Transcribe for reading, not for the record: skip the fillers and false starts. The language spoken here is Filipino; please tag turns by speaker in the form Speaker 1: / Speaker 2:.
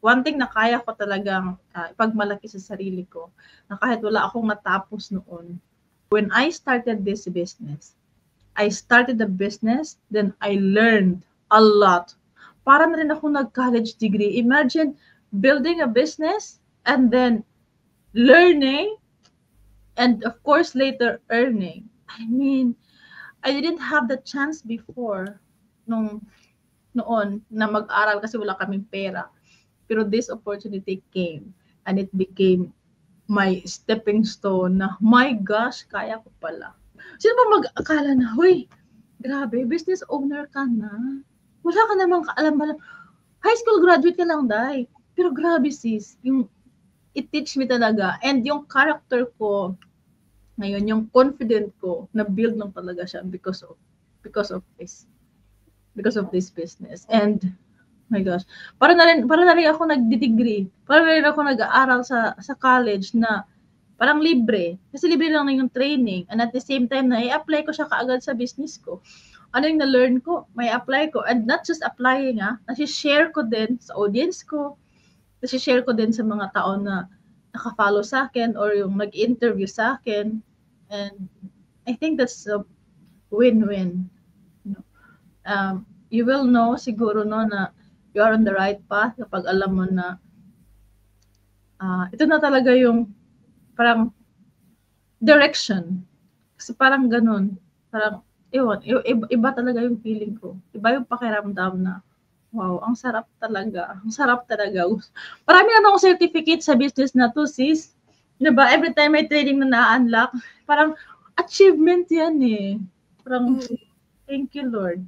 Speaker 1: one thing na kaya ko talagang ipagmalaki sa sarili ko, na kahit wala akong natapos noon, when I started this business, I started the business, then I learned a lot. Para na rin ako nag-college degree. Imagine building a business and then learning and of course later earning. I mean, I didn't have the chance before noon na mag-aral kasi wala kaming pera. Pero this opportunity came and it became my stepping stone na, my gosh, kaya ko pala. Sino ba mag-akala na, huy, grabe, business owner ka na. Wala ka namang kaalam-alam. High school graduate ka lang, Day. Pero grabe sis, it teach me talaga. And yung character ko, ngayon, yung confident ko, na-build lang talaga siya because of this business. And my gosh, para na rin ako nagdi-degree, para na rin ako nag-aaral sa college na parang libre. Kasi libre lang na yung training. And at the same time, na-i-apply ko siya kaagad sa business ko. Ano yung na-learn ko, may apply ko. And not just applying, nasi-share ko din sa audience ko, nasi-share ko din sa mga tao na naka-follow sa akin or yung nag-interview sa akin. And I think that's a win-win. You will know siguro na you are on the right path kapag alam mo na ito na talaga yung parang direction. Kasi parang ganun. Parang, iba talaga yung feeling ko. Iba yung pakiramdam na, wow, ang sarap talaga. Ang sarap talaga. Marami naman akong certificate sa business na to, sis. Diba? Every time may training na na-unlock, parang achievement yan eh. Parang, thank you, Lord.